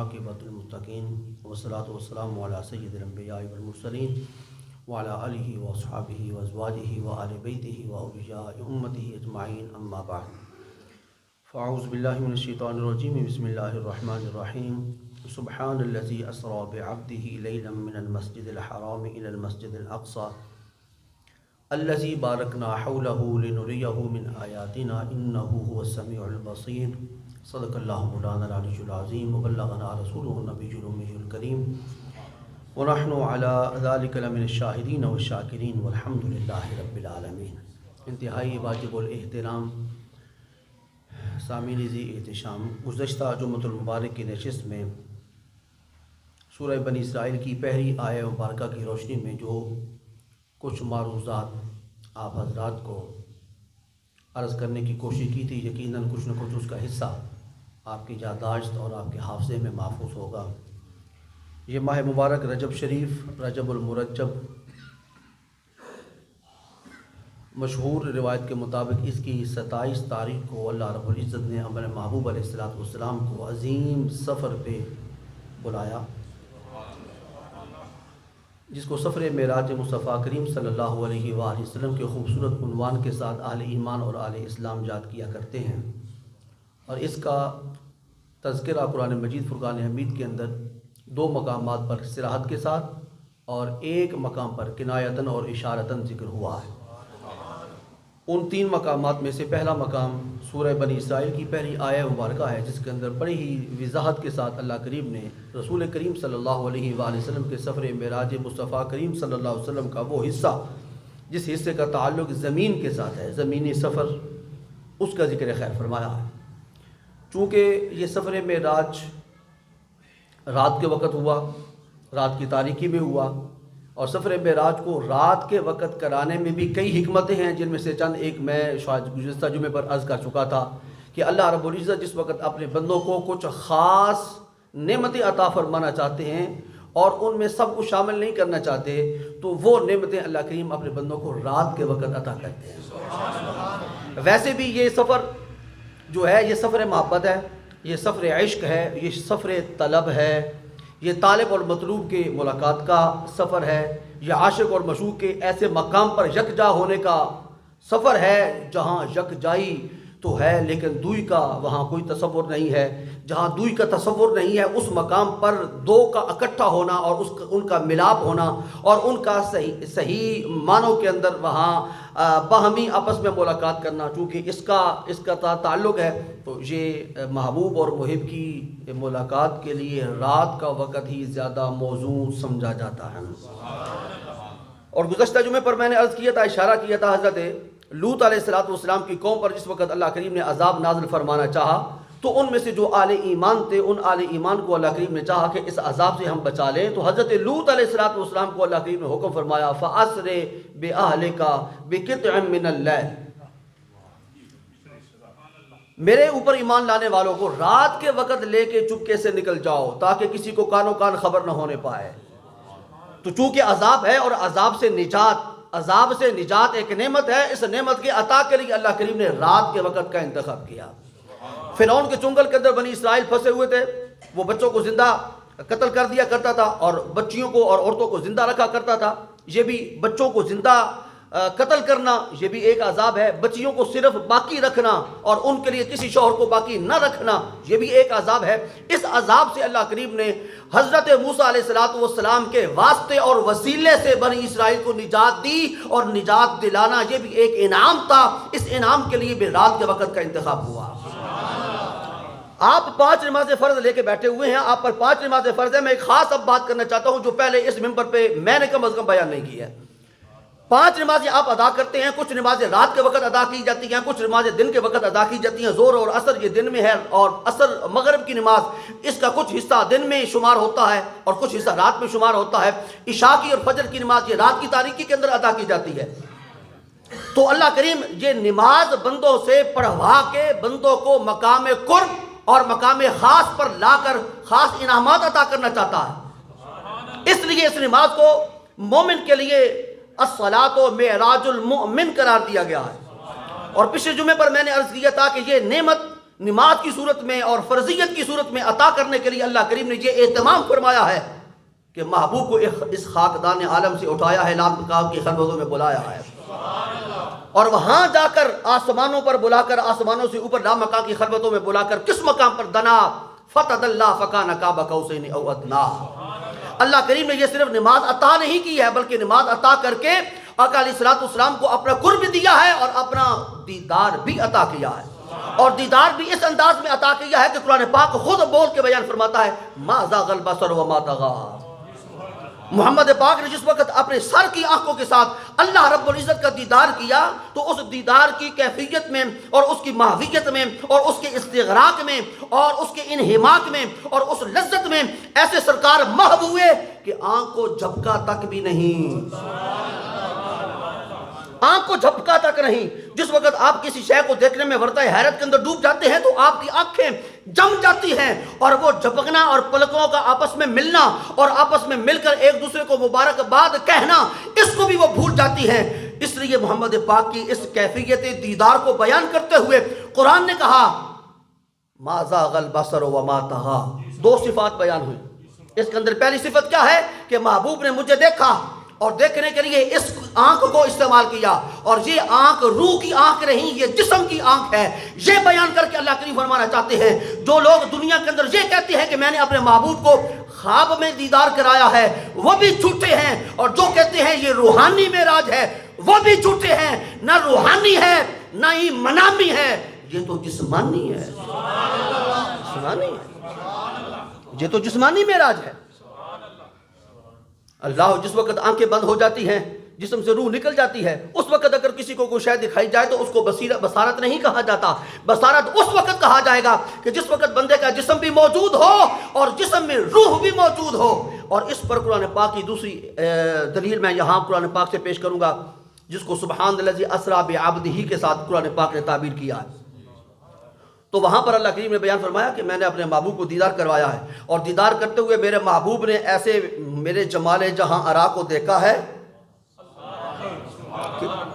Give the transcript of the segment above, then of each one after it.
والعاقبۃ للمتقین والصلاۃ والسلام علی سید الانبیاء والمرسلین وعلی آلہ واصحابہ وازواجہ وآل بیتہ واولیاء امتہ اجمعین اما بعد فاعوذ باللہ من الشیطان الرجیم بسم اللہ الرحمن الرحیم سبحان الذی اسری بعبدہ لیلا من المسجد الحرام الی المسجد الاقصی الذی بارکنا حولہ لنریہ من آیاتنا انہ هو السمیع البصیر صدق اللہ مولانا العلی العظیم وبلغنا رسولہ النبی الامی الکریم ونحن علی ذلک لمن الشاہدین والشاکرین والحمد للہ رب العالمین۔ انتہائی واجب الاحترام سامعین ذی احتشام، گزشتہ جمعۃ المبارک کی نشست میں سورہ بنی اسرائیل کی پہلی آیہ مبارکہ کی روشنی میں جو کچھ معروضات آپ حضرات کو عرض کرنے کی کوشش کی تھی، یقیناً کچھ نہ کچھ اس کا حصہ آپ کی یادداشت اور آپ کے حافظے میں محفوظ ہوگا۔ یہ ماہ مبارک رجب شریف، رجب المرجب، مشہور روایت کے مطابق اس کی 27 تاریخ کو اللہ رب العزت نے اپنے محبوب علیہ السلام کو عظیم سفر پہ بلایا، جس کو سفر معراج مصطفیٰ کریم صلی اللہ علیہ وآلہ وسلم کے خوبصورت عنوان کے ساتھ اہل ایمان اور اہل اسلام یاد کیا کرتے ہیں، اور اس کا تذکرہ قرآن مجید فرقان حمید کے اندر 2 مقامات پر صراحت کے ساتھ اور 1 مقام پر کنایتاً اور اشارتاً ذکر ہوا ہے۔ ان 3 مقامات میں سے پہلا مقام سورہ بنی اسرائیل کی پہلی آیہ مبارکہ ہے، جس کے اندر بڑی ہی وضاحت کے ساتھ اللہ کریم نے رسول کریم صلی اللہ علیہ وآلہ وسلم کے سفر معراج مصطفیٰ کریم صلی اللہ علیہ وسلم کا وہ حصہ جس حصے کا تعلق زمین کے ساتھ ہے، زمینی سفر، اس کا ذکر خیر فرمایا ہے۔ چونکہ یہ سفر معراج رات کے وقت ہوا، رات کی تاریکی میں ہوا، اور سفر معراج کو رات کے وقت کرانے میں بھی کئی حکمتیں ہیں، جن میں سے چند ایک میں شاید گزشتہ جمعے پر عرض کر چکا تھا کہ اللہ رب العزت جس وقت اپنے بندوں کو کچھ خاص نعمتیں عطا فرمانا چاہتے ہیں اور ان میں سب کچھ شامل نہیں کرنا چاہتے، تو وہ نعمتیں اللہ کریم اپنے بندوں کو رات کے وقت عطا کرتے ہیں۔ ویسے بھی یہ سفر جو ہے، یہ سفر محبت ہے، یہ سفر عشق ہے، یہ سفر طلب ہے، یہ طالب اور مطلوب کے ملاقات کا سفر ہے، یہ عاشق اور مشوق کے ایسے مقام پر یکجا ہونے کا سفر ہے جہاں یکجائی تو ہے لیکن دوئی کا وہاں کوئی تصور نہیں ہے۔ جہاں دوئی کا تصور نہیں ہے، اس مقام پر 2 کا اکٹھا ہونا اور ان کا ملاپ ہونا اور ان کا صحیح معنوں کے اندر وہاں باہمی آپس میں ملاقات کرنا، چونکہ اس کا تعلق ہے، تو یہ محبوب اور محب کی ملاقات کے لیے رات کا وقت ہی زیادہ موزوں سمجھا جاتا ہے۔ اور گزشتہ جمعے پر میں نے عرض کیا تھا، اشارہ کیا تھا حضرت لوط علیہ السلام کی قوم پر جس وقت اللہ کریم نے عذاب نازل فرمانا چاہا، تو ان میں سے جو آل ایمان تھے، ان آل ایمان کو اللہ کریم نے چاہا کہ اس عذاب سے ہم بچا لیں، تو حضرت لوط علیہ السلام کو اللہ کریم نے حکم فرمایا فَأَسْرِ بِأَهْلِكَ بِقِطْعٍ مِّنَ اللَّيْلِ، میرے اوپر ایمان لانے والوں کو رات کے وقت لے کے چپکے سے نکل جاؤ تاکہ کسی کو کانوں کان خبر نہ ہونے پائے۔ تو چونکہ عذاب ہے اور عذاب سے نجات ایک نعمت ہے، اس نعمت کے عطا کے لیے اللہ کریم نے رات کے وقت کا انتخاب کیا۔ فرعون کے چنگل کے اندر بنی اسرائیل پھنسے ہوئے تھے، وہ بچوں کو زندہ قتل کر دیا کرتا تھا اور بچیوں کو اور عورتوں کو زندہ رکھا کرتا تھا۔ یہ بھی بچوں کو زندہ قتل کرنا یہ بھی ایک عذاب ہے، بچیوں کو صرف باقی رکھنا اور ان کے لیے کسی شوہر کو باقی نہ رکھنا یہ بھی ایک عذاب ہے۔ اس عذاب سے اللہ کریم نے حضرت موسیٰ علیہ السلام کے واسطے اور وسیلے سے بنی اسرائیل کو نجات دی، اور نجات دلانا یہ بھی ایک انعام تھا۔ اس انعام کے لیے بھی رات کے وقت کا انتخاب ہوا۔ آپ 5 نمازیں فرض لے کے بیٹھے ہوئے ہیں، آپ پر 5 نمازیں فرض ہیں۔ میں ایک خاص اب بات کرنا چاہتا ہوں جو پہلے اس ممبر پہ میں نے کم از کم بیان نہیں کی ہے۔ 5 نمازیں آپ ادا کرتے ہیں، کچھ نمازیں رات کے وقت ادا کی جاتی ہیں، کچھ نمازیں دن کے وقت ادا کی جاتی ہیں۔ ظہر اور عصر یہ دن میں ہے، اور عصر مغرب کی نماز اس کا کچھ حصہ دن میں شمار ہوتا ہے اور کچھ حصہ رات میں شمار ہوتا ہے۔ عشاء کی اور فجر کی نماز یہ رات کی تاریکی کے اندر ادا کی جاتی ہے۔ تو اللہ کریم یہ نماز بندوں سے پڑھوا کے بندوں کو مقام قرب اور مقام خاص پر لا کر خاص انعامات عطا کرنا چاہتا ہے۔ اس لیے اس نماز کو مومن کے لیے الصلاۃ معراج المؤمن قرار دیا گیا ہے۔ اور پچھلے جمعے پر میں نے عرض کیا تھا کہ یہ نعمت نماز کی صورت میں اور فرضیت کی صورت میں عطا کرنے کے لیے اللہ کریم نے یہ اہتمام فرمایا ہے کہ محبوب کو اس خاکدان عالم سے اٹھایا ہے، لام مقام کی خلوتوں میں بلایا ہے، اور وہاں جا کر آسمانوں پر بلا کر، آسمانوں سے اوپر لام مقام کی خلوتوں میں بلا کر کس مقام پر دنا فتدلی فکان قاب قوسین او ادنی۔ اللہ کریم نے یہ صرف نماز عطا نہیں کی ہے بلکہ نماز عطا کر کے آقا علیہ الصلوۃ والسلام کو اپنا قرب دیا ہے اور اپنا دیدار بھی عطا کیا ہے، اور دیدار بھی اس انداز میں عطا کیا ہے کہ قرآن پاک خود بول کے بیان فرماتا ہے ما زاغ البصر وما طغی۔ محمد پاک نے جس وقت اپنے سر کی آنکھوں کے ساتھ اللہ رب العزت کا دیدار کیا تو اس دیدار کی کیفیت میں اور اس کی ماہویت میں اور اس کے استغراق میں اور اس کے انہماک میں اور اس لذت میں ایسے سرکار محو ہوئے کہ آنکھ کو جھپکا تک بھی نہیں، آنکھ کو جھپکا تک نہیں۔ جس وقت آپ کسی شے کو دیکھنے میں ورطہ حیرت کے اندر ڈوب جاتے ہیں تو آپ کی آنکھیں جم جاتی ہیں، اور وہ جھپکنا اور پلکوں کا آپس میں ملنا اور آپس میں مل کر ایک دوسرے کو مبارکباد کہنا، اس کو بھی وہ بھول جاتی ہیں۔ اس لیے محمد پاک کی اس کیفیت دیدار کو بیان کرتے ہوئے قرآن نے کہا ما زاغ البصر وما طغی۔ دو صفات بیان ہوئی اس کے اندر۔ پہلی صفت کیا ہے کہ محبوب نے مجھے دیکھا اور دیکھنے کے لیے اس آنکھ کو استعمال کیا، اور یہ آنکھ روح کی آنکھ نہیں، یہ جسم کی آنکھ ہے۔ یہ بیان کر کے اللہ کریم فرمانا چاہتے ہیں جو لوگ دنیا کے اندر یہ کہتے ہیں کہ میں نے اپنے محبوب کو خواب میں دیدار کرایا ہے وہ بھی جھوٹے ہیں، اور جو کہتے ہیں یہ روحانی معراج ہے وہ بھی جھوٹے ہیں۔ نہ روحانی ہے نہ ہی منامی ہے، یہ تو جسمانی ہے، جسمانی ہے، یہ تو جسمانی معراج ہے۔ اللہ جس وقت آنکھیں بند ہو جاتی ہیں، جسم سے روح نکل جاتی ہے، اس وقت اگر کسی کو کوئی شے دکھائی جائے تو اس کو بصارت نہیں کہا جاتا۔ بصارت اس وقت کہا جائے گا کہ جس وقت بندے کا جسم بھی موجود ہو اور جسم میں روح بھی موجود ہو۔ اور اس پر قرآن پاک کی دوسری دلیل میں یہاں قرآن پاک سے پیش کروں گا، جس کو سبحان الذی اسری بعبدہ کے ساتھ قرآن پاک نے تعبیر کیا ہے۔ تو وہاں پر اللہ کریم نے بیان فرمایا کہ میں نے اپنے محبوب کو دیدار کروایا ہے، اور دیدار کرتے ہوئے میرے محبوب نے ایسے میرے جمال جہاں آرا کو دیکھا ہے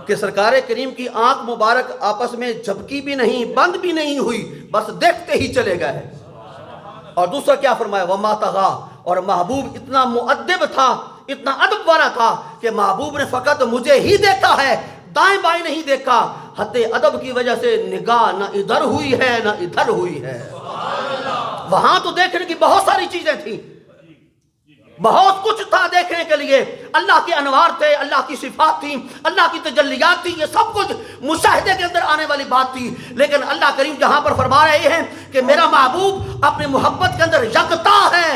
کہ سرکار کریم کی آنکھ مبارک آپس میں جھپکی بھی نہیں، بند بھی نہیں ہوئی، بس دیکھتے ہی چلے گئے۔ اور دوسرا کیا فرمایا وما طغی، اور محبوب اتنا مؤدب تھا، اتنا ادب والا تھا کہ محبوب نے فقط مجھے ہی دیکھا ہے، دائیں بائیں نہیں دیکھا۔ حد ادب کی وجہ سے نگاہ نہ ادھر ہوئی ہے نہ ادھر ہوئی ہے۔ وہاں تو دیکھنے کی بہت ساری چیزیں تھیں، بہت کچھ تھا دیکھنے کے لیے، اللہ کے انوار تھے، اللہ کی صفات تھیں، اللہ کی تجلیات تھی، یہ سب کچھ مشاہدے کے اندر آنے والی بات تھی۔ لیکن اللہ کریم جہاں پر فرما رہے ہیں کہ میرا محبوب اپنی محبت کے اندر یکتا ہے،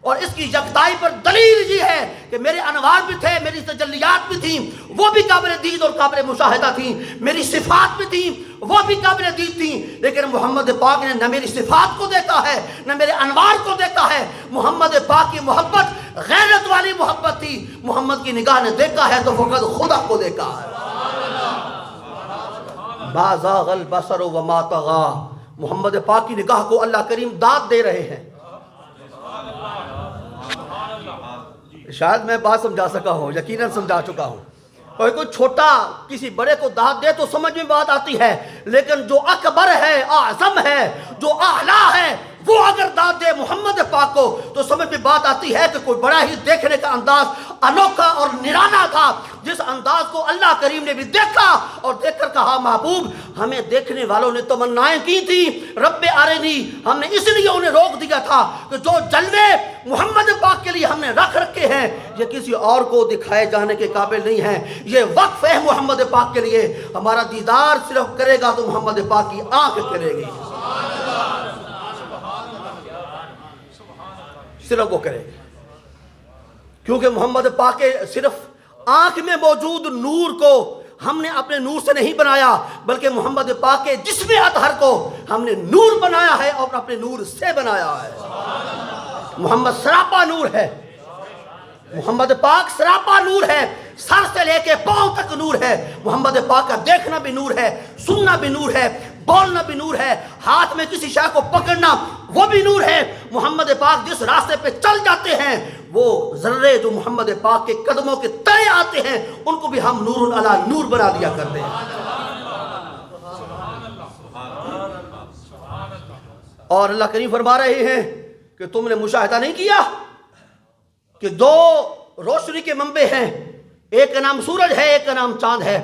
اور اس کی یکتائی پر دلیل یہ ہے کہ میرے انوار بھی تھے، میری تجلیات بھی تھیں، وہ بھی قابل دید اور قابل مشاہدہ تھیں، میری صفات بھی تھیں، وہ بھی قابل دید تھیں۔ لیکن محمد پاک نے نہ میری صفات کو دیکھا ہے نہ میرے انوار کو دیکھا ہے۔ محمد پاک کی محبت غیرت والی محبت تھی، محمد کی نگاہ نے دیکھا ہے تو فقط خدا کو دیکھا ہے۔ ما زاغ البصر وما طغی، محمد پاک کی نگاہ کو اللہ کریم داد دے رہے ہیں۔ شاید میں بات سمجھا سکا ہوں، یقیناً سمجھا چکا ہوں۔ اور کوئی چھوٹا کسی بڑے کو داد دے تو سمجھ میں بات آتی ہے، لیکن جو اکبر ہے، اعظم ہے، جو اعلیٰ ہے، وہ اگر داد دے محمد پاک کو تو سمجھ میں بات آتی ہے کہ کوئی بڑا ہی دیکھنے کا انداز انوکھا اور نرالا تھا، جس انداز کو اللہ کریم نے بھی دیکھا اور دیکھ کر کہا محبوب ہمیں دیکھنے والوں نے تمنائیں کی تھی، رب ارنی، ہم نے اس لیے انہیں روک دیا تھا کہ جو جلوے محمد پاک کے لیے ہم نے رکھ رکھے ہیں یہ کسی اور کو دکھائے جانے کے قابل نہیں ہیں، یہ وقف ہے محمد پاک کے لیے۔ ہمارا دیدار صرف کرے گا تو محمد پاک کی آنکھ کرے گی، صرف وہ کرے گا، کیونکہ محمد پاک کے صرف آنکھ میں موجود نور کو ہم نے اپنے نور سے نہیں بنایا، بلکہ محمد پاک کے جسم اطہر کو ہم نے نور بنایا ہے اور اپنے نور سے بنایا ہے۔ محمد سراپا نور ہے، محمد پاک سراپا نور ہے، سر سے لے کے پاؤں تک نور ہے۔ محمد پاک کا دیکھنا بھی نور ہے، سننا بھی نور ہے، بولنا بھی نور ہے، ہاتھ میں کسی شے کو پکڑنا وہ بھی نور ہے۔ محمد پاک جس راستے پہ چل جاتے ہیں وہ ذرے جو محمد پاک کے قدموں کے تلے آتے ہیں ان کو بھی ہم نور علی نور بنا دیا کرتے ہیں۔ اور اللہ کریم فرما رہے ہیں کہ تم نے مشاہدہ نہیں کیا کہ دو روشنی کے منبع ہیں، ایک کا نام سورج ہے، ایک کا نام چاند ہے،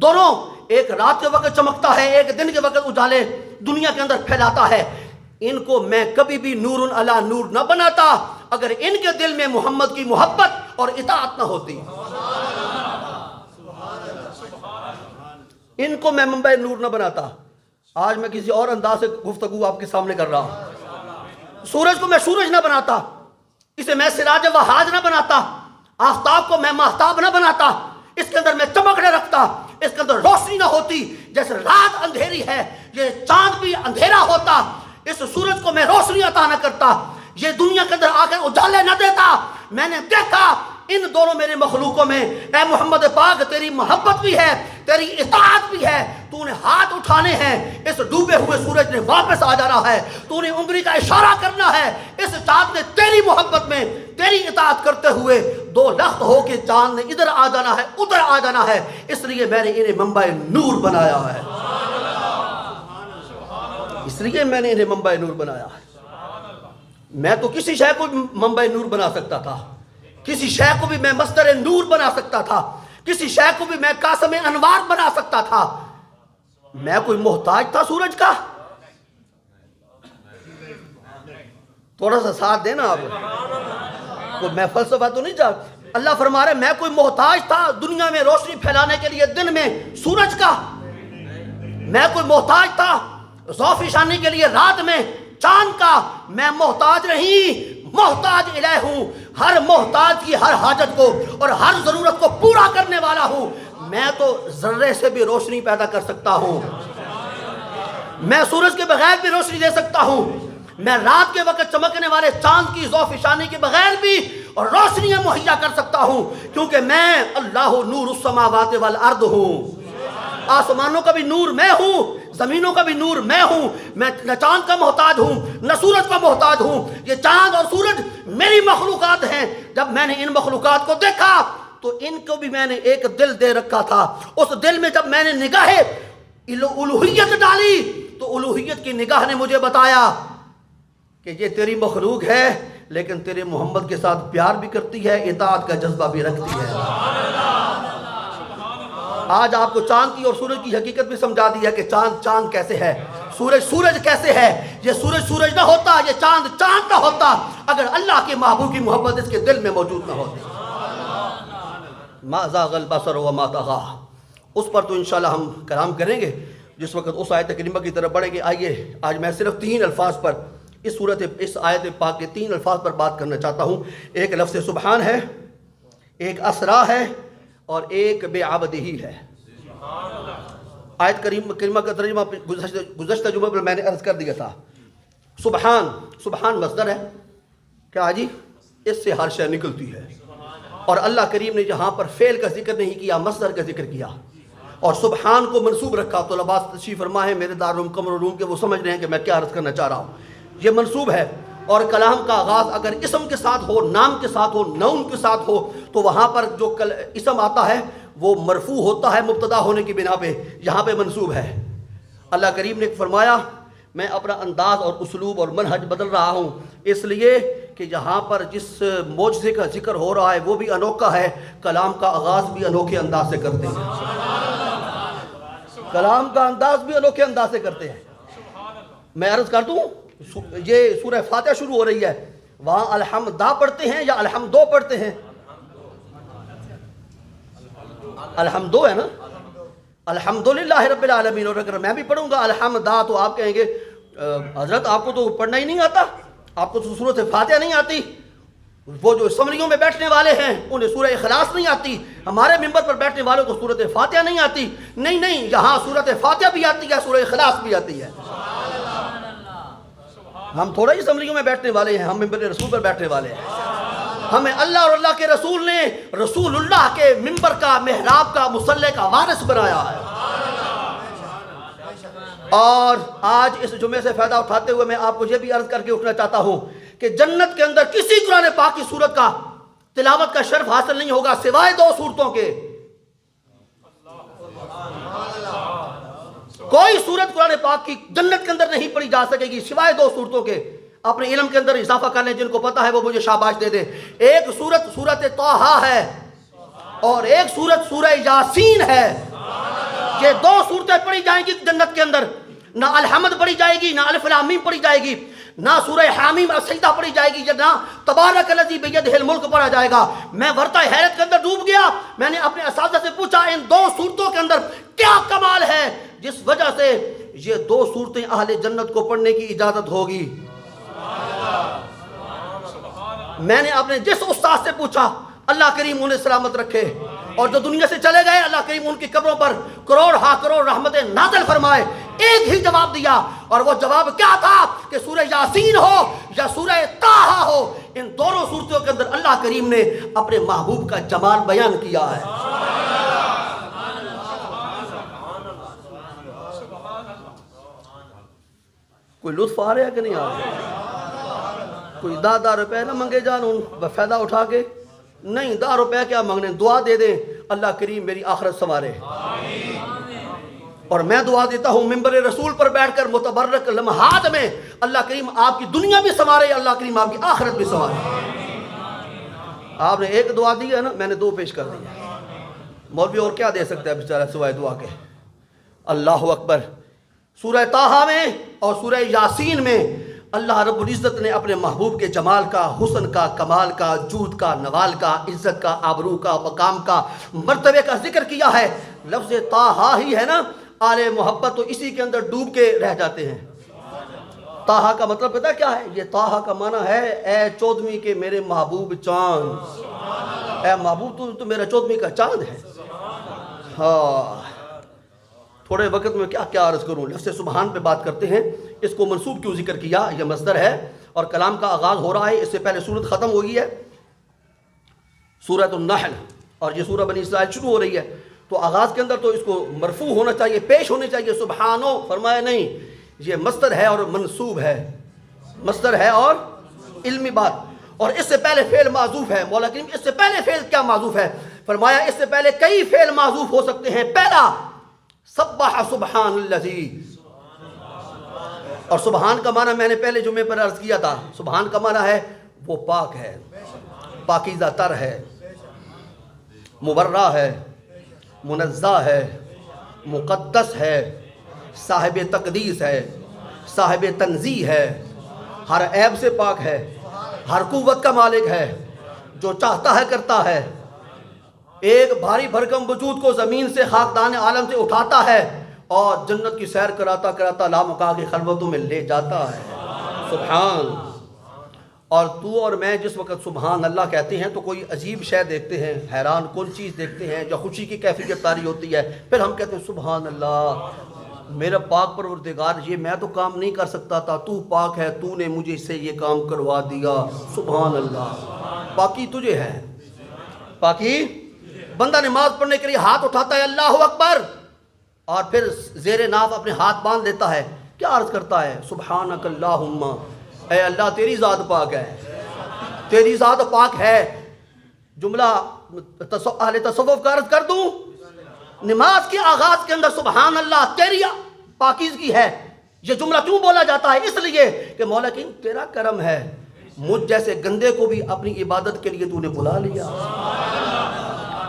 دونوں ایک رات کے وقت چمکتا ہے، ایک دن کے وقت اجالے دنیا کے اندر پھیلاتا ہے۔ ان کو میں کبھی بھی نور علی نور نہ بناتا اگر ان کے دل میں محمد کی محبت اور اطاعت نہ ہوتی۔ ان کو میں منبع نور نہ بناتا۔ آج میں کسی اور انداز سے گفتگو آپ کے سامنے کر رہا ہوں۔ سورج کو میں سورج نہ بناتا، اسے میں سراج وہاج نہ بناتا، آفتاب کو میں ماہتاب نہ بناتا، اس کے اندر میں چمک نہ رکھتا، اس کے اندر روشنی نہ ہوتی۔ جیسے رات اندھیری ہے یہ چاند بھی اندھیرا ہوتا، اس سورج کو میں روشنی عطا نہ کرتا، یہ دنیا کے اندر آ کر اجالے نہ دیتا۔ میں نے دیکھا ان دونوں میرے مخلوقوں میں اے محمد پاک تیری محبت بھی ہے، تیری اطاعت بھی ہے، تو نے ہاتھ اٹھانے ہیں، اس ڈوبے ہوئے سورج نے واپس آ جانا ہے، تو نے انگلی کا اشارہ کرنا ہے، اس چاند نے تیری محبت میں تیری اطاعت کرتے ہوئے دو لخت ہو کے چاند نے ادھر آ جانا ہے، ادھر آ جانا ہے، اس لیے میں نے انہیں منبع نور بنایا ہے، اس لیے میں نے انہیں منبع نور بنایا ہے۔ میں تو کسی شے کو منبع نور بنا سکتا تھا، کسی شے کو بھی میں مصدر نور بنا سکتا تھا، کسی شے کو بھی میں قاسم انوار بنا سکتا تھا۔ میں کوئی محتاج تھا سورج کا؟ تھوڑا سا ساتھ دینا آپ، کوئی میں فلسفہ تو نہیں چاہتا۔ اللہ فرما رہے میں کوئی محتاج تھا دنیا میں روشنی پھیلانے کے لیے دن میں سورج کا؟ میں کوئی محتاج تھا ذوف شانی کے لیے رات میں چاند کا؟ میں محتاج نہیں، محتاج الہ ہوں، ہر محتاج کی ہر حاجت کو اور ہر ضرورت کو پورا کرنے والا ہوں۔ میں تو ذرے سے بھی روشنی پیدا کر سکتا ہوں، میں سورج کے بغیر بھی روشنی دے سکتا ہوں، میں رات کے وقت چمکنے والے چاند کی ذوف شانی کے بغیر بھی اور روشنیاں مہیا کر سکتا ہوں، کیونکہ میں اللہ نور السماوات والارض ہوں۔ آسمانوں کا بھی نور میں ہوں، زمینوں کا بھی نور میں ہوں، میں نہ چاند کا محتاج ہوں نہ سورج کا محتاج ہوں۔ یہ چاند اور سورج میری مخلوقات ہیں۔ جب میں نے ان مخلوقات کو دیکھا تو ان کو بھی میں نے ایک دل دے رکھا تھا، اس دل میں جب میں نے نگاہ الوہیت ڈالی تو الوہیت کی نگاہ نے مجھے بتایا کہ یہ تیری مخلوق ہے لیکن تیرے محمد کے ساتھ پیار بھی کرتی ہے، اطاعت کا جذبہ بھی رکھتی ہے۔ آج آپ کو چاند کی اور سورج کی حقیقت بھی سمجھا دی ہے کہ چاند چاند کیسے ہے، سورج سورج کیسے ہے۔ یہ سورج سورج نہ ہوتا، یہ چاند چاند نہ ہوتا اگر اللہ کے محبوب کی محبت اس کے دل میں موجود نہ ہوتی۔ ما زاغ البصر وما طغى، اس پر تو انشاءاللہ ہم کلام کریں گے جس وقت اس آیت کریمہ کی طرف بڑھیں گے۔ آئیے آج میں صرف 3 الفاظ پر اس آیت پاک کے 3 الفاظ پر بات کرنا چاہتا ہوں۔ ایک لفظ سبحان ہے، ایک اسرا ہے اور ایک بے عبدہی ہے۔ آیت کریمہ کا ترجمہ گزشتہ جمعہ پر میں نے عرض کر دیا تھا۔ سبحان مصدر ہے، کیا جی؟ اس سے ہر شے نکلتی ہے، اور اللہ کریم نے جہاں پر فعل کا ذکر نہیں کیا مصدر کا ذکر کیا اور سبحان کو منصوب رکھا۔ طلباء تشریف فرما ہے میرے دارالعلوم قمرالعلوم کے، وہ سمجھ رہے ہیں کہ میں کیا عرض کرنا چاہ رہا ہوں۔ یہ منصوب ہے، اور کلام کا آغاز اگر اسم کے ساتھ ہو، نام کے ساتھ ہو، نون کے ساتھ ہو تو وہاں پر جو اسم آتا ہے وہ مرفوع ہوتا ہے مبتدا ہونے کی بنا پہ، یہاں پہ منصوب ہے۔ اللہ کریم نے فرمایا میں اپنا انداز اور اسلوب اور منہج بدل رہا ہوں، اس لیے کہ یہاں پر جس معجزے کا ذکر ہو رہا ہے وہ بھی انوکھا ہے، کلام کا آغاز بھی انوکھے انداز سے کرتے ہیں، کلام کا انداز بھی انوکھے انداز سے کرتے ہیں۔ میں عرض کر دوں، یہ سورہ فاتحہ شروع ہو رہی ہے، وہاں الحمدہ پڑھتے ہیں یا الحمدو پڑھتے ہیں؟ الحمدو ہے نا، الحمدللہ رب العالمین۔ اور اگر میں بھی پڑھوں گا الحمدہ تو آپ کہیں گے حضرت آپ کو تو پڑھنا ہی نہیں آتا، آپ کو تو سورۃ فاتحہ نہیں آتی، وہ جو اسمبلیوں میں بیٹھنے والے ہیں انہیں سورہ اخلاص نہیں آتی، ہمارے ممبر پر بیٹھنے والوں کو سورۃ فاتحہ نہیں آتی۔ نہیں نہیں، یہاں سورۃ فاتحہ بھی آتی ہے، سورہ اخلاص بھی آتی ہے۔ ہم تھوڑا ہی اسمبلیوں میں بیٹھنے والے ہیں، ہم ممبر رسول پر بیٹھنے والے ہیں۔ ہمیں اللہ اور اللہ کے رسول نے رسول اللہ کے ممبر کا، محراب کا، مصلی کا وارث بنایا ہے۔ اور آج اس جمعے سے فائدہ اٹھاتے ہوئے میں آپ کو یہ بھی عرض کر کے اٹھنا چاہتا ہوں کہ جنت کے اندر کسی قرآن پاک کی سورت کا تلاوت کا شرف حاصل نہیں ہوگا سوائے 2 صورتوں کے۔ کوئی صورت قرآن پاک کی جنت کے اندر نہیں پڑھی جا سکے گی سوائے دو صورتوں کے. اپنے علم کے اندر اضافہ کر لیں، جن کو پتہ ہے وہ مجھے شاباش دے دیں. ایک سورت طٰہٰ ہے اور ایک سورہ یاسین ہے. یہ دو صورتیں پڑھی جائیں گی جنت کے اندر. نہ الحمد پڑھی جائے گی، نہ الف لام میم پڑھی جائے گی، نہ سورہ حامیم السجدہ پڑھی جائے گی، نہ تبارک الذی بیدہ الملک پڑھا جائے گا. میں ورطہ حیرت کے اندر ڈوب گیا. میں نے اپنے اساتذہ سے پوچھا ان دو صورتوں کے اندر کیا کمال ہے جس وجہ سے یہ دو صورتیں اہل جنت کو پڑھنے کی اجازت ہوگی. میں نے اپنے جس استاد سے پوچھا، اللہ کریم انہیں سلامت رکھے، اور جو دنیا سے چلے گئے اللہ کریم ان کی قبروں پر کروڑ ہا کروڑ رحمتیں نازل فرمائے، ایک ہی جواب دیا، اور وہ جواب کیا تھا کہ سورہ یاسین ہو یا سورہ طٰہٰ ہو، ان دونوں صورتوں کے اندر اللہ کریم نے اپنے محبوب کا جمال بیان کیا ہے. کوئی لطف آ رہا ہے کہ نہیں آ رہا؟ کوئی 10 روپے نہ منگے جان ان فائدہ اٹھا کے، نہیں 10 روپے کیا مانگنے، دعا دے دیں اللہ کریم میری آخرت سنوارے. اور میں دعا دیتا ہوں ممبر رسول پر بیٹھ کر متبرک لمحات میں، اللہ کریم آپ کی دنیا بھی سنوارے، اللہ کریم آپ کی آخرت بھی سنوارے. آپ نے ایک دعا دی ہے نا، میں نے 2 پیش کر دی. مولوی اور کیا دے سکتا ہے بیچارہ سوائے دعا کے؟ اللہ اکبر. سورہ طٰہٰ میں اور سورہ یاسین میں اللہ رب العزت نے اپنے محبوب کے جمال کا، حسن کا، کمال کا، جود کا، نوال کا، عزت کا، آبرو کا، مقام کا، مرتبے کا ذکر کیا ہے. لفظ طٰہٰ ہی ہے نا، آل محبت تو اسی کے اندر ڈوب کے رہ جاتے ہیں. طٰہٰ کا مطلب پتہ کیا ہے؟ یہ طٰہٰ کا معنی ہے اے 14ویں کے میرے محبوب چاند. اے محبوب تو میرا 14ویں کا چاند ہے. ہاں تھوڑے وقت میں کیا کیا عرض کروں. لفظ سبحان پہ بات کرتے ہیں. اس کو منصوب کیوں ذکر کیا؟ یہ مصدر ہے اور کلام کا آغاز ہو رہا ہے. اس سے پہلے سورت ختم ہو گئی ہے سورۃ النحل، اور یہ سورہ بنی اسرائیل شروع ہو رہی ہے. تو آغاز کے اندر تو اس کو مرفوع ہونا چاہیے، پیش ہونے چاہیے سبحانو. فرمایا نہیں، یہ مصدر ہے اور منصوب ہے. مصدر ہے اور علمی بات. اور اس سے پہلے فعل معذوف ہے. مولا کریم اس سے پہلے فعل کیا معذوف ہے؟ فرمایا اس سے پہلے کئی فعل معذوف ہو سکتے ہیں. پہلا سبح سبحان الذی، اور سبحان کا معنی میں نے پہلے جمعے پر عرض کیا تھا. سبحان کا معنی ہے وہ پاک ہے، پاکیزہ تر ہے، مبرہ ہے، منزہ ہے، مقدس ہے، صاحب تقدیس ہے، صاحب تنزیہ ہے، ہر عیب سے پاک ہے، ہر قوت کا مالک ہے، جو چاہتا ہے کرتا ہے، ایک بھاری بھرکم وجود کو زمین سے خاکدان عالم سے اٹھاتا ہے اور جنت کی سیر کراتا کراتا لامکا کی خلوتوں میں لے جاتا ہے. سبحان. اور تو اور میں جس وقت سبحان اللہ کہتے ہیں تو کوئی عجیب شے دیکھتے ہیں، حیران کن چیز دیکھتے ہیں، جو خوشی کی کیفیت طاری ہوتی ہے، پھر ہم کہتے ہیں سبحان اللہ میرا پاک پروردگار، یہ میں تو کام نہیں کر سکتا تھا، تو پاک ہے، تو نے مجھے سے یہ کام کروا دیا. سبحان اللہ. پاکی تجھے ہے. پاکی بندہ نماز پڑھنے کے لیے ہاتھ اٹھاتا ہے اللہ اکبر، اور پھر زیر ناف اپنے ہاتھ باندھ دیتا ہے. کیا عرض کرتا ہے؟ سبحانک اللہم، اے اللہ تیری ذات پاک ہے، تیری ذات پاک ہے. جملہ اہل تصوف کا عرض کر دوں، نماز کے آغاز کے اندر سبحان اللہ تیری پاکیزگی ہے. یہ جملہ کیوں بولا جاتا ہے؟ اس لیے کہ مولا کی تیرا کرم ہے، مجھ جیسے گندے کو بھی اپنی عبادت کے لیے تو نے بلا لیا.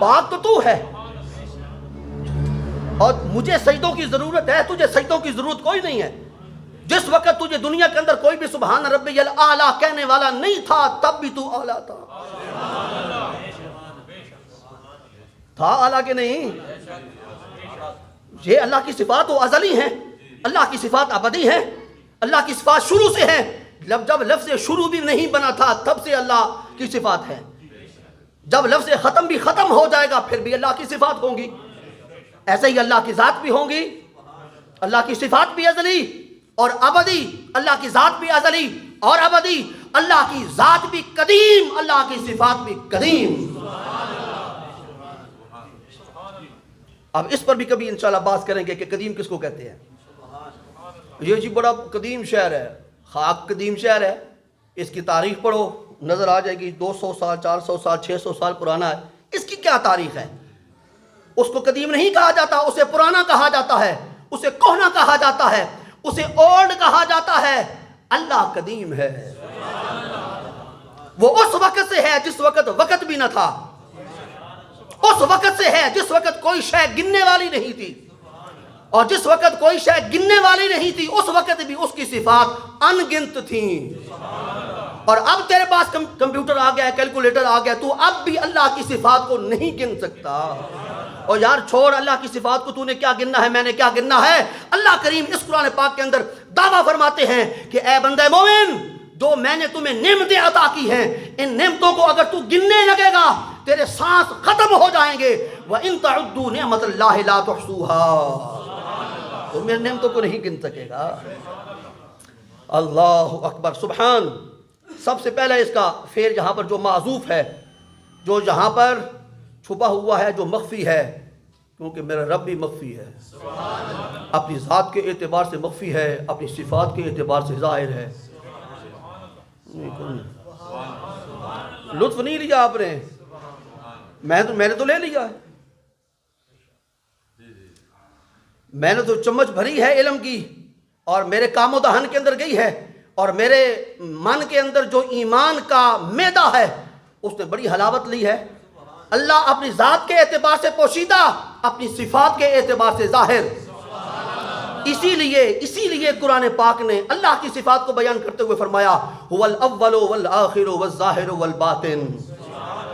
پاک تو ہے، اور مجھے سجدوں کی ضرورت ہے، تجھے سجدوں کی ضرورت کوئی نہیں ہے. جس وقت تجھے دنیا کے اندر کوئی بھی سبحان ربی الاعلیٰ کہنے والا نہیں تھا، تب بھی تو اعلیٰ تھا اعلیٰ کے نہیں. یہ اللہ کی صفات و ازلی ہیں، اللہ کی صفات ابدی ہیں، اللہ کی صفات شروع سے ہیں. جب لفظ شروع بھی نہیں بنا تھا تب سے اللہ کی صفات ہے. جب لفظ ختم بھی ختم ہو جائے گا پھر بھی اللہ کی صفات ہوں گی. ایسے ہی اللہ کی ذات بھی ہوں گی. اللہ کی صفات بھی ازلی اور ابدی، اللہ کی ذات بھی ازلی اور ابدی، اللہ کی ذات بھی قدیم، اللہ کی صفات بھی قدیم. اب اس پر بھی کبھی انشاءاللہ بات کریں گے کہ قدیم کس کو کہتے ہیں. یہ جی بڑا قدیم شہر ہے، خاک قدیم شہر ہے، اس کی تاریخ پڑھو نظر آ جائے گی، 200 سال 400 سال 600 سال پرانا ہے. اس کی کیا تاریخ ہے؟ اس کو قدیم نہیں کہا جاتا، اسے پرانا کہا جاتا ہے. اسے کوہنا کہا جاتا ہے، اسے اولڈ کہا جاتا ہے۔ اللہ قدیم ہے، وہ اس وقت سے ہے جس وقت وقت بھی نہ تھا، اس وقت سے ہے جس وقت کوئی شے گننے والی نہیں تھی، اور جس وقت کوئی شے گننے والی نہیں تھی اس وقت بھی اس کی صفات ان گنت تھیں۔ اور اب تیرے پاس کمپیوٹر آ گیا ہے، کیلکولیٹر آ گیا، تو اب بھی اللہ کی صفات کو نہیں گن سکتا۔ اور یار چھوڑ اللہ کی صفات کو، تو نے کیا گننا ہے، میں نے کیا گننا ہے۔ اللہ کریم اس قرآن پاک کے اندر دعویٰ فرماتے ہیں کہ اے بندہ مومن، جو میں نے تمہیں نعمتیں عطا کی ہیں، ان نعمتوں کو اگر تو گننے لگے گا تیرے سانس ختم ہو جائیں گے۔ وَإِن تَعُدُّوا نِعْمَةَ اللَّهِ لَا تُحْصُوهَا، تو میرے نعمتوں کو نہیں گن سکے گا۔ اللہ اکبر، سبحان۔ سب سے پہلے اس کا فعل جہاں پر جو معذوف ہے، جو جہاں پر چھپا ہوا ہے، جو مخفی ہے، کیونکہ میرا رب بھی مخفی ہے، اپنی ذات کے اعتبار سے مخفی ہے، اپنی صفات کے اعتبار سے ظاہر ہے۔ لطف نہیں لیا آپ نے، میں نے تو لے لیا ہے، میں نے تو چمچ بھری ہے علم کی، اور میرے کام و دہن کے اندر گئی ہے، اور میرے من کے اندر جو ایمان کا میدہ ہے اس نے بڑی حلاوت لی ہے۔ اللہ اپنی ذات کے اعتبار سے پوشیدہ، اپنی صفات کے اعتبار سے ظاہر۔ اسی لیے قرآن پاک نے اللہ کی صفات کو بیان کرتے ہوئے فرمایا هو الاول والآخر والظاہر والباطن۔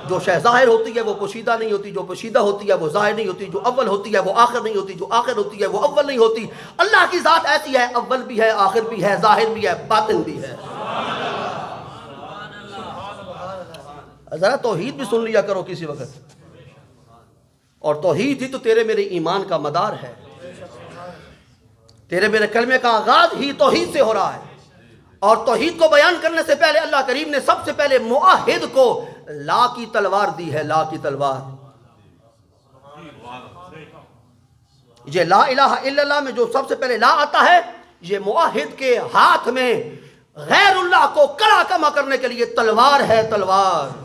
جو شے ظاہر ہوتی ہے وہ پوشیدہ نہیں ہوتی، جو پوشیدہ ہوتی ہے وہ ظاہر نہیں ہوتی، جو اول ہوتی ہے وہ آخر نہیں ہوتی، جو آخر ہوتی ہے وہ اول نہیں ہوتی۔ اللہ کی ذات ایسی ہے، اول بھی ہے، آخر بھی ہے، ظاہر بھی ہے، باطن بھی ہے۔ ذرا توحید بھی سن لیا کرو کسی وقت، اور توحید ہی تو تیرے میرے ایمان کا مدار ہے، تیرے میرے کلمے کا آغاز ہی توحید سے ہو رہا ہے۔ اور توحید کو بیان کرنے سے پہلے اللہ کریم نے سب سے پہلے موحد کو لا کی تلوار دی ہے، لا کی تلوار۔ یہ لا الہ الا اللہ میں جو سب سے پہلے لا آتا ہے، یہ موحد کے ہاتھ میں غیر اللہ کو کڑا کما کرنے کے لیے تلوار ہے، تلوار۔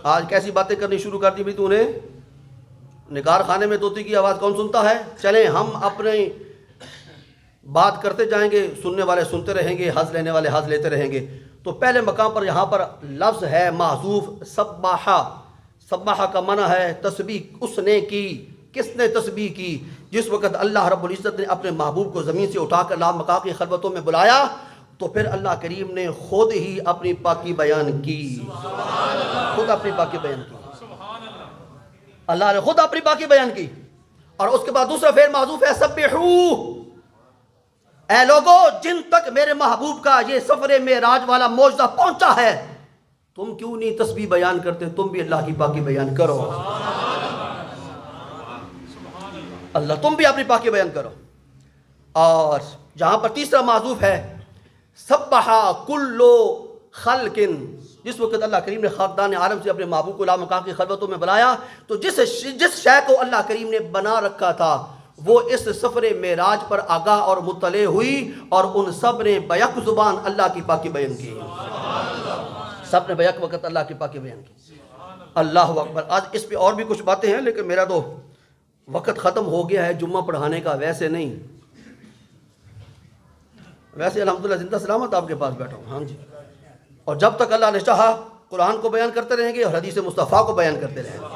آج کیسی باتیں کرنی شروع کر دی بھی تو نے، نگار خانے میں طوطی کی آواز کون سنتا ہے؟ چلیں ہم اپنی بات کرتے جائیں گے، سننے والے سنتے رہیں گے، حظ لینے والے حظ لیتے رہیں گے۔ تو پہلے مقام پر یہاں پر لفظ ہے معذوف سبحہ۔ سبحہ کا معنی ہے تسبیح اس نے کی۔ کس نے تسبیح کی؟ جس وقت اللہ رب العزت نے اپنے محبوب کو زمین سے اٹھا کر لامکا کی خلوتوں میں بلایا تو پھر اللہ کریم نے خود ہی اپنی پاکی بیان کی، خود اپنی پاکی بیان کی، اللہ نے خود اپنی پاکی بیان کی۔ اور اس کے بعد دوسرا فعل معذوف ہے سبحو۔ اے لوگو، جن تک میرے محبوب کا یہ سفر معراج والا معجزہ پہنچا ہے، تم کیوں نہیں تسبیح بیان کرتے؟ تم بھی اللہ کی پاکی بیان کرو، اللہ تم بھی اپنی پاکی بیان کرو۔ اور جہاں پر تیسرا معذوف ہے سبحا کلو خلقن، جس وقت اللہ کریم نے خاکدان عالم سے اپنے محبوب کو لامکان کی خلوتوں میں بلایا تو جس شے کو اللہ کریم نے بنا رکھا تھا وہ اس سفر معراج پر آگاہ اور مطلع ہوئی، اور ان سب نے بیک زبان اللہ کی پاکی بیان کی، سب نے بیک وقت اللہ کی پاکی بیان کی۔ اللہ اکبر۔ آج اس پہ اور بھی کچھ باتیں ہیں لیکن میرا تو وقت ختم ہو گیا ہے جمعہ پڑھانے کا۔ ویسے نہیں، ویسے الحمدللہ زندہ سلامت آپ کے پاس بیٹھا ہوں، ہاں جی۔ اور جب تک اللہ نے چاہا قرآن کو بیان کرتے رہیں گے اور حدیث مصطفیٰ کو بیان کرتے رہیں گے۔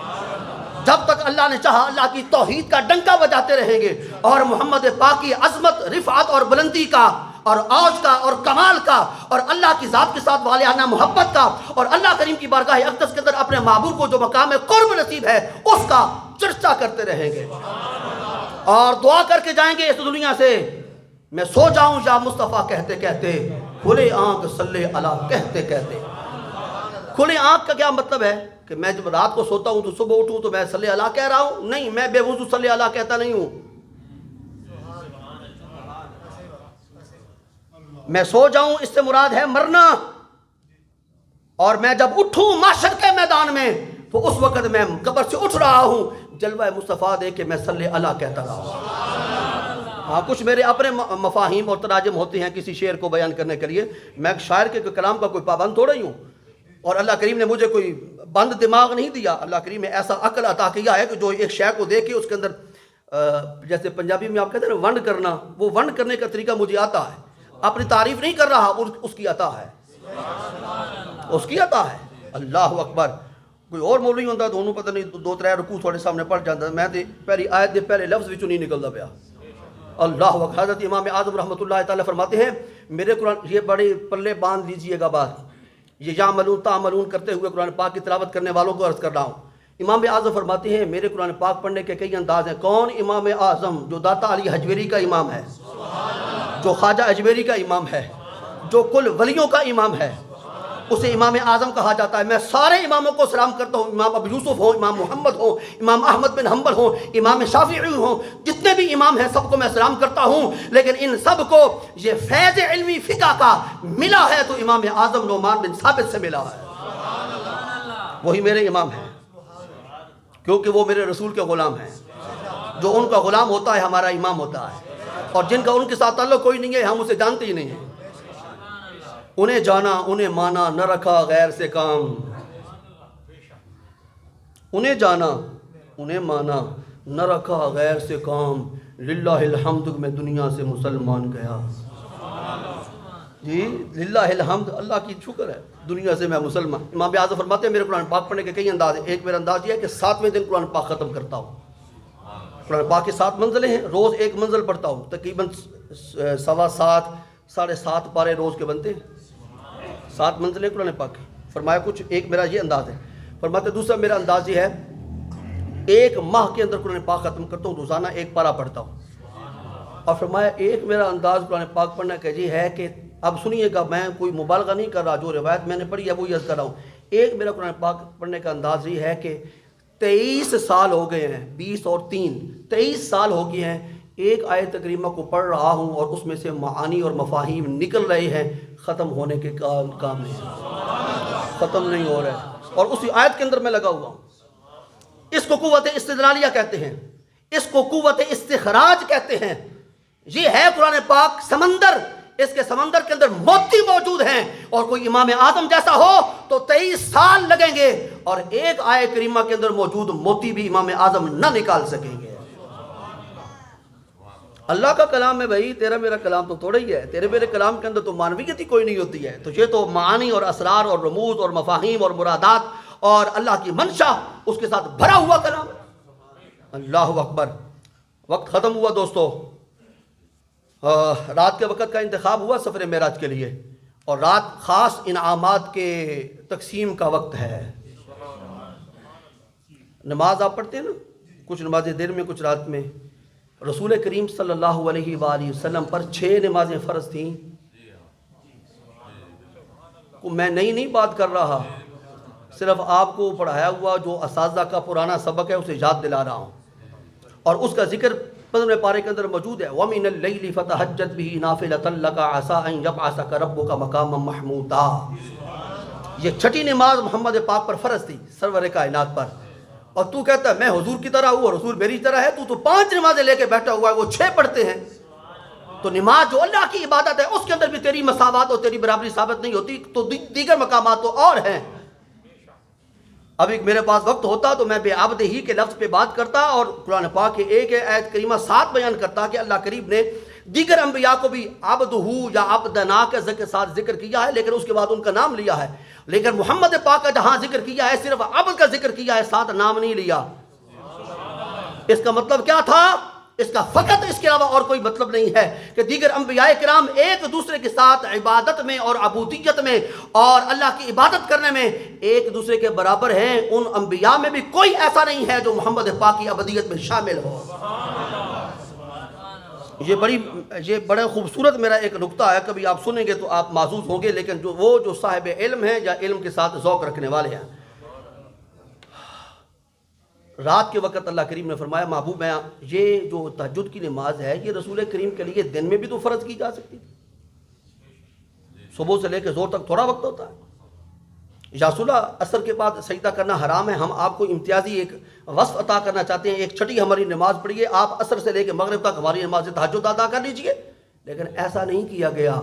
جب تک اللہ نے چاہا اللہ کی توحید کا ڈنکا بجاتے رہیں گے، اور محمد پاک کی عظمت، رفعت اور بلندی کا اور عوج کا اور کمال کا اور اللہ کی ذات کے ساتھ والہانہ محبت کا اور اللہ کریم کی بارگاہ اقدس کے اندر اپنے محبوب کو جو مقام قرب نصیب ہے اس کا چرچا کرتے رہیں گے، اور دعا کر کے جائیں گے اس دنیا سے، میں سو جاؤں یا مصطفیٰ کہتے کہتے، کھلے آنکھ صلی اللہ کہتے کہتے۔ کھلے آنکھ کا کیا مطلب ہے؟ کہ میں جب رات کو سوتا ہوں تو صبح اٹھوں تو میں صلی اللہ کہہ رہا ہوں؟ نہیں، میں بے وضو صلی اللہ کہتا نہیں ہوں۔ میں سو جاؤں اس سے مراد ہے مرنا، اور میں جب اٹھوں محشر کے میدان میں تو اس وقت میں قبر سے اٹھ رہا ہوں جلوہ مصطفیٰ دے کے میں صلی اللہ کہتا رہا ہوں۔ ہاں کچھ میرے اپنے مفاہیم اور تراجم ہوتے ہیں کسی شعر کو بیان کرنے کے لیے، میں شاعر کے کلام کا کوئی پابند تھوڑا ہی ہوں، اور اللہ کریم نے مجھے کوئی بند دماغ نہیں دیا۔ اللہ کریم نے ایسا عقل عطا کیا ہے کہ جو ایک شے کو دیکھ کے اس کے اندر جیسے پنجابی میں آپ کہتے ہیں نا ونڈ کرنا، وہ ونڈ کرنے کا طریقہ مجھے آتا ہے. اپنی تعریف نہیں کر رہا، اس کی عطا ہے، اس کی عطا ہے. اللہ اکبر. کوئی اور مولوی ہوتا تو انہوں پتہ نہیں 2-3 رکوع تھوڑے سامنے پڑھ جاتا. میں تو پہلی آیت دے پہلے لفظ وچوں نہیں نکلتا پیا. اللہ اکبر. حضرت امام اعظم رحمۃ اللہ تعالیٰ فرماتے ہیں میرے قرآن، یہ بڑے پلے باندھ لیجئے گا بات، یہ یعملون تعملون کرتے ہوئے قرآن پاک کی تلاوت کرنے والوں کو عرض کر رہا ہوں. امام اعظم فرماتے ہیں میرے قرآن پاک پڑھنے کے کئی انداز ہیں. کون؟ امام اعظم جو داتا علی حجویری کا امام ہے، جو خواجہ اجمیری کا امام ہے، جو کل ولیوں کا امام ہے، اسے امام اعظم کہا جاتا ہے. میں سارے اماموں کو سلام کرتا ہوں، امام ابو یوسف ہوں، امام محمد ہوں، امام احمد بن حنبل ہوں، امام شافعی ہوں، جتنے بھی امام ہیں سب کو میں سلام کرتا ہوں. لیکن ان سب کو یہ فیض علمی فقہ کا ملا ہے تو امام اعظم نعمان بن ثابت سے ملا ہے. وہی میرے امام ہیں، کیونکہ وہ میرے رسول کے غلام ہیں. جو ان کا غلام ہوتا ہے ہمارا امام ہوتا ہے، اور جن کا ان کے ساتھ تعلق کوئی نہیں ہے ہم اسے جانتے ہی نہیں ہیں. انہیں جانا، انہیں مانا، نہ رکھا غیر سے کام. انہیں جانا، انہیں مانا، نہ رکھا غیر سے کام. للہ الحمد میں دنیا سے مسلمان گیا. جی للہ الحمد، اللہ کی شکر ہے دنیا سے میں مسلمان. امام اعظم فرماتے ہیں میرے قرآن پاک پڑھنے کے کئی انداز ہیں. ایک میرا انداز یہ ہے کہ 7ویں دن قرآن پاک ختم کرتا ہوں. قرآن پاک کے 7 منزلیں ہیں، روز ایک منزل پڑھتا ہوں. تقریباً 7.25 7.5 پارے روز کے بنتے ہیں. 7 منزلیں قرآن پاک. فرمایا کچھ ایک میرا یہ انداز ہے. فرماتے دوسرا میرا انداز یہ ہے 1 ماہ کے اندر قرآن پاک ختم کرتا ہوں، روزانہ 1 پارہ پڑھتا ہوں. اور فرمایا ایک میرا انداز قرآن پاک پڑھنا کہ یہ ہے کہ اب سنیے گا، میں کوئی مبالغہ نہیں کر رہا، جو روایت میں نے پڑھی ہے وہی عرض کر رہا ہوں. ایک میرا قرآن پاک پڑھنے کا انداز یہ ہے کہ 23 سال ہو گئے ہیں، 20 اور 3 23 سال ہو گئے ہیں. ایک آیت کریمہ کو پڑھ رہا ہوں اور اس میں سے معانی اور مفاہیم نکل رہے ہیں، ختم ہونے کے کام نہیں، ختم نہیں ہو رہا ہے، اور اسی آیت کے اندر میں لگا ہوا ہوں. اس کو قوت استدلالیہ کہتے ہیں، اس کو قوت استخراج کہتے ہیں. یہ ہے قرآن پاک سمندر، اس کے سمندر کے اندر موتی موجود ہیں، اور کوئی امام اعظم جیسا ہو تو 23 سال لگیں گے اور ایک آیت کریمہ کے اندر موجود موتی بھی امام اعظم نہ نکال سکیں گے. اللہ کا کلام ہے بھائی، تیرا میرا کلام تو تھوڑا ہی ہے. تیرے میرے کلام کے اندر تو معنویت ہی کوئی نہیں ہوتی ہے. تو یہ تو معانی اور اسرار اور رموز اور مفاہیم اور مرادات اور اللہ کی منشا اس کے ساتھ بھرا ہوا کلام. اللہ اکبر. وقت ختم ہوا دوستو. رات کے وقت کا انتخاب ہوا سفر معراج کے لیے، اور رات خاص انعامات کے تقسیم کا وقت ہے. نماز آپ پڑھتے ہیں نا، کچھ نمازیں دن میں کچھ رات میں. رسول کریم صلی اللہ علیہ وآلہ وسلم پر 6 نمازیں فرض تھیں. میں نئی نہیں بات کر رہا، صرف آپ کو پڑھایا ہوا جو اساتذہ کا پرانا سبق ہے اسے یاد دلا رہا ہوں، اور اس کا ذکر 15 پارے کے اندر موجود ہے. وَمِنَ اللَّيْلِ فَتَهَجَّدْ بِهِ نَافِلَةً لَكَ عَسَىٰ أَن يَبْعَثَكَ رَبُّكَ مَقَامًا مَحْمُودًا. یہ چھٹی نماز محمد پاک پر فرض تھی، سرور کائنات پر. اور تو کہتا ہے میں حضور کی طرح ہوں اور حضور میری طرح ہے. تو 5 نمازیں لے کے بیٹھا ہوا ہے، وہ 6 پڑھتے ہیں. تو نماز جو اللہ کی عبادت ہے اس کے اندر بھی تیری مساوات اور تیری برابری ثابت نہیں ہوتی. تو دیگر مقامات تو اور ہیں. اب ایک میرے پاس وقت ہوتا تو میں بے عبد ہی کے لفظ پہ بات کرتا اور قرآن پاک کے ایک آیت کریمہ 7 بیان کرتا کہ اللہ کریم نے دیگر انبیاء کو بھی عبدہ یا عبدنا کے ساتھ ذکر کیا ہے، لیکن اس کے بعد ان کا نام لیا ہے. لیکن محمد پاک کا جہاں ذکر کیا ہے صرف عبد کا ذکر کیا ہے، ساتھ نام نہیں لیا. اس کا مطلب کیا تھا؟ اس کا فقط اس کے علاوہ اور کوئی مطلب نہیں ہے کہ دیگر انبیاء کرام ایک دوسرے کے ساتھ عبادت میں اور عبودیت میں اور اللہ کی عبادت کرنے میں ایک دوسرے کے برابر ہیں. ان انبیاء میں بھی کوئی ایسا نہیں ہے جو محمد پاک کی عبودیت میں شامل ہو. یہ بڑا خوبصورت میرا ایک نقطہ ہے، کبھی آپ سنیں گے تو آپ محظوظ ہوں گے. لیکن جو صاحب علم ہیں یا علم کے ساتھ ذوق رکھنے والے ہیں، رات کے وقت اللہ کریم نے فرمایا محبوب میں یہ جو تہجد کی نماز ہے یہ رسول کریم کے لیے دن میں بھی تو فرض کی جا سکتی تھی. صبح سے لے کے زور تک تھوڑا وقت ہوتا ہے. یا صلح عصر کے بعد سجدہ کرنا حرام ہے. ہم آپ کو امتیازی ایک وصف عطا کرنا چاہتے ہیں. ایک چھٹی ہماری نماز پڑھیے، آپ عصر سے لے کے مغرب تک ہماری نماز تہجد ادا کر لیجئے. لیکن ایسا نہیں کیا گیا.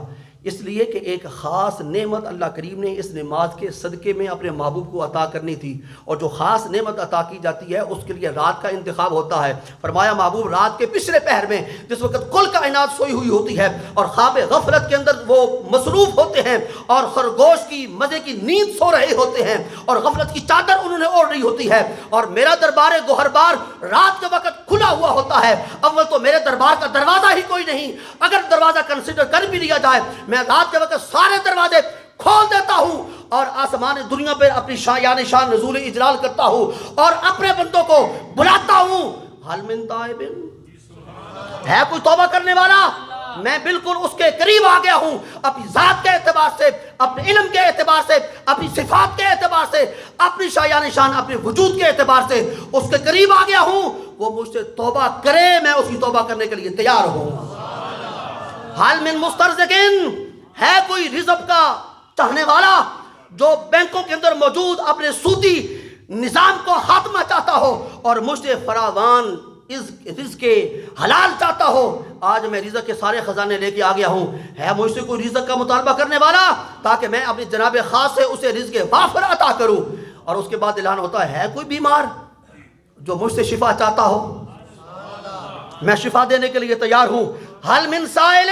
اس لیے کہ ایک خاص نعمت اللہ کریم نے اس نماز کے صدقے میں اپنے محبوب کو عطا کرنی تھی، اور جو خاص نعمت عطا کی جاتی ہے اس کے لیے رات کا انتخاب ہوتا ہے۔ فرمایا محبوب رات کے پچھلے پہر میں جس وقت کل کائنات سوئی ہوئی ہوتی ہے اور خواب غفلت کے اندر وہ مصروف ہوتے ہیں اور خرگوش کی مزے کی نیند سو رہے ہوتے ہیں اور غفلت کی چادر انہوں نے اوڑھ رہی ہوتی ہے، اور میرا دربار گوہربار رات کے وقت کھلا ہوا ہوتا ہے۔ اول تو میرے دربار کا دروازہ ہی کوئی نہیں، اگر دروازہ کنسیڈر کر بھی لیا جائے میں رات کے وقت سارے دروازے کھول دیتا ہوں اور آسمان دنیا پہ اپنی یعنی شان نزول اجلال کرتا ہوں اور اپنے بندوں کو بلاتا ہوں، حل من تائب، ہے کوئی توبہ کرنے والا؟ میں بالکل اس کے قریب آ گیا ہوں، اپنی ذات کے اعتبار سے، اپنے علم کے اعتبار سے، اپنی صفات کے اعتبار سے، اپنی شایان شان، اپنے وجود کے اعتبار سے اس کے قریب آ گیا ہوں۔ وہ مجھ سے توبہ کرے، میں اس کی توبہ کرنے کے لیے تیار ہوں۔ حال من مسترزقین، ہے کوئی رزق کا چاہنے والا جو بینکوں کے اندر موجود اپنے سودی نظام کو خاتمہ چاہتا ہو اور مجھ سے فراوان رزق کے حلال چاہتا ہو؟ آج میں رزق کے سارے خزانے لے کے آ گیا ہوں، ہے مجھ سے کوئی رزق کا مطالبہ کرنے والا تاکہ میں اپنی جناب خاص سے اسے رزق وافر عطا کروں؟ اور اس کے بعد اعلان ہوتا ہے کوئی بیمار جو مجھ سے شفا چاہتا ہو؟ میں شفا دینے کے لیے تیار ہوں۔ حل من سائل،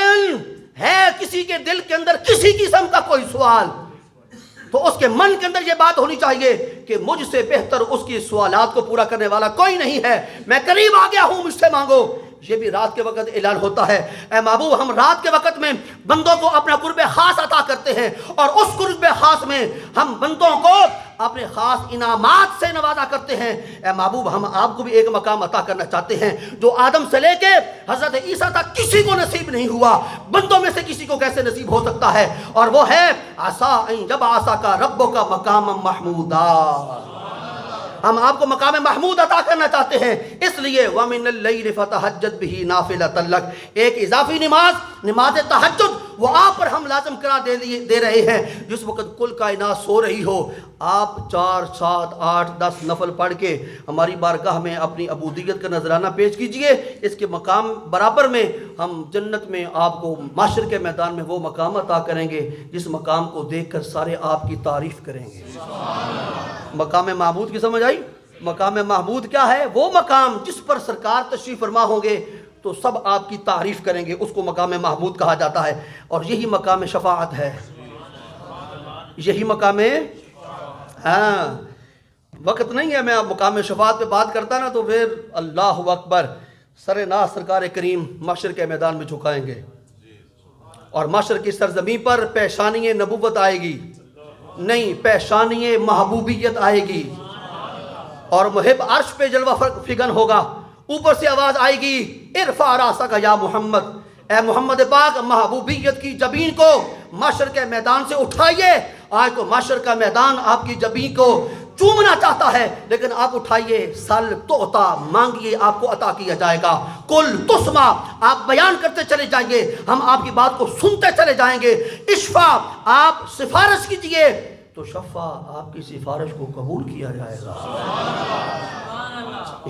ہے کسی کے دل کے اندر کسی قسم کا کوئی سوال تو اس کے من کے اندر یہ بات ہونی چاہیے کہ مجھ سے بہتر اس کی سوالات کو پورا کرنے والا کوئی نہیں ہے، میں قریب آ گیا ہوں، مجھ سے مانگو۔ یہ بھی رات کے وقت اعلان ہوتا ہے۔ اے محبوب، ہم رات کے وقت میں بندوں کو اپنا قرب خاص عطا کرتے ہیں اور اس قرب خاص میں ہم بندوں کو اپنے خاص انعامات سے نوازا کرتے ہیں۔ اے محبوب، ہم آپ کو بھی ایک مقام عطا کرنا چاہتے ہیں جو آدم سے لے کے حضرت عیسیٰ تک کسی کو نصیب نہیں ہوا، بندوں میں سے کسی کو کیسے نصیب ہو سکتا ہے؟ اور وہ ہے عسیٰ ان یبعثک ربک مقاما محمودا۔ ہم آپ کو مقام محمود عطا کرنا چاہتے ہیں، اس لیے وَمِنَ اللَّيْلِ فَتَهَجَّدْ بِهِ نَافِلَةً لَكَ، ایک اضافی نماز تہجد وہ آپ پر ہم لازم کرا دے رہے ہیں۔ جس وقت کل کائنات سو رہی ہو، آپ 4 7 8 10 نفل پڑھ کے ہماری بارگاہ میں اپنی عبودیت کا نذرانہ پیش کیجئے۔ اس کے مقام برابر میں ہم جنت میں آپ کو معاشر کے میدان میں وہ مقام عطا کریں گے جس مقام کو دیکھ کر سارے آپ کی تعریف کریں گے۔ مقام محمود کی سمجھ آئی؟ مقام محمود کیا ہے؟ وہ مقام جس پر سرکار تشریف فرما ہوں گے تو سب آپ کی تعریف کریں گے، اس کو مقام محمود کہا جاتا ہے، اور یہی مقام شفاعت ہے، یہی مقام وقت نہیں ہے میں مقام شفاعت پہ بات کرتا نا تو پھر اللہ اکبر سر ناز سرکار کریم محشر کے میدان میں جھکائیں گے اور محشر کی سرزمین پر پیشانی نبوت آئے گی، نہیں پیشانی محبوبیت آئے گی، اور محب عرش پہ جلوہ فگن ہوگا۔ اوپر سے آواز آئے گی ارفع راسک یا محمد، اے محمد پاک محبوبیت کی جبین کو محشر کے میدان سے اٹھائیے۔ آج تو محشر کا میدان آپ کی جبین کو چومنا چاہتا ہے، لیکن آپ اٹھائیے، سل توتا، مانگیے آپ کو عطا کیا جائے گا، کل تسمع، آپ بیان کرتے چلے جائیے، ہم آپ کی بات کو سنتے چلے جائیں گے، اشفا، آپ سفارش کیجئے تو شفا، آپ کی سفارش کو قبول کیا جائے گا۔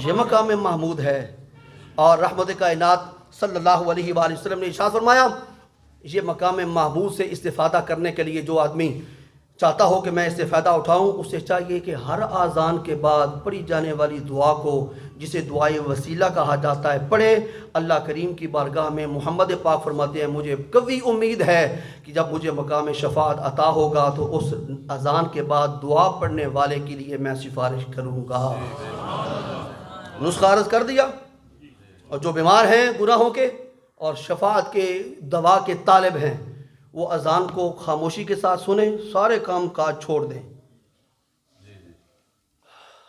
یہ مقام محمود ہے، اور رحمت کائنات صلی اللہ علیہ وآلہ وسلم نے ارشاد فرمایا یہ مقام محمود سے استفادہ کرنے کے لیے جو آدمی چاہتا ہو کہ میں اس سے فائدہ اٹھاؤں، اسے چاہیے کہ ہر آذان کے بعد پڑھی جانے والی دعا کو، جسے دعائے وسیلہ کہا جاتا ہے، پڑھے۔ اللہ کریم کی بارگاہ میں محمد پاک فرماتے ہیں مجھے قوی امید ہے کہ جب مجھے مقام شفاعت عطا ہوگا تو اس اذان کے بعد دعا پڑھنے والے کے لیے میں سفارش کروں گا۔ نسخہ عرض کر دیا، اور جو بیمار ہیں گناہوں کے اور شفاعت کے دوا کے طالب ہیں وہ اذان کو خاموشی کے ساتھ سنیں، سارے کام کاج چھوڑ دیں۔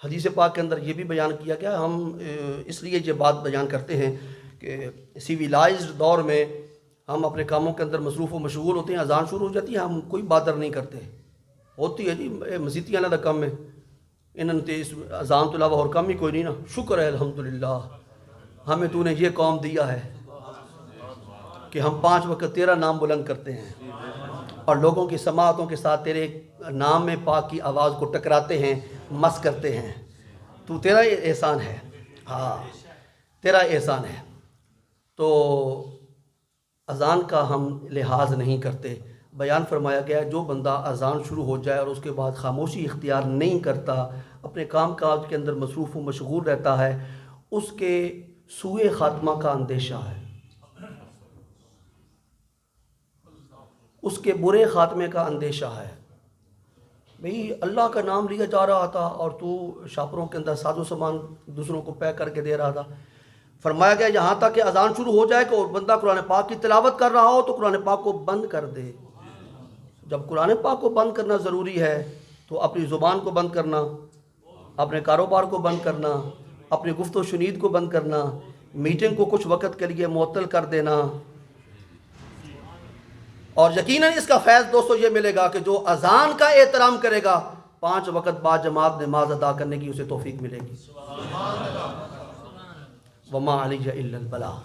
حدیث پاک کے اندر یہ بھی بیان کیا گیا، ہم اس لیے یہ بات بیان کرتے ہیں کہ سیویلائزڈ دور میں ہم اپنے کاموں کے اندر مصروف و مشغول ہوتے ہیں، اذان شروع ہو جاتی ہے ہم کوئی بادر نہیں کرتے، ہوتی ہے جی مسیتیاں نہ کم ہے انہوں نے اس اذان تو علاوہ اور کام ہی کوئی نہیں نا، شکر ہے الحمدللہ ہمیں تو نے یہ قوم دیا ہے کہ ہم 5 وقت تیرا نام بلند کرتے ہیں اور لوگوں کی سماعتوں کے ساتھ تیرے نام میں پاک کی آواز کو ٹکراتے ہیں، مس کرتے ہیں، تو تیرا احسان ہے، ہاں تیرا احسان ہے۔ تو اذان کا ہم لحاظ نہیں کرتے۔ بیان فرمایا گیا ہے جو بندہ اذان شروع ہو جائے اور اس کے بعد خاموشی اختیار نہیں کرتا، اپنے کام کاج کے اندر مصروف و مشغول رہتا ہے، اس کے سوء خاتمہ کا اندیشہ ہے، اس کے برے خاتمے کا اندیشہ ہے۔ بھئی اللہ کا نام لیا جا رہا تھا اور تو شاپروں کے اندر ساز و سامان دوسروں کو پیک کر کے دے رہا تھا۔ فرمایا گیا یہاں تک کہ اذان شروع ہو جائے کہ بندہ قرآن پاک کی تلاوت کر رہا ہو تو قرآن پاک کو بند کر دے۔ جب قرآن پاک کو بند کرنا ضروری ہے تو اپنی زبان کو بند کرنا، اپنے کاروبار کو بند کرنا، اپنی گفت و شنید کو بند کرنا، میٹنگ کو کچھ وقت کے لیے معطل کر دینا، اور یقیناً اس کا فیض دوستو یہ ملے گا کہ جو اذان کا احترام کرے گا 5 وقت بعد جماعت نماز ادا کرنے کی اسے توفیق ملے گی۔ وما علیہ الا البلاغ۔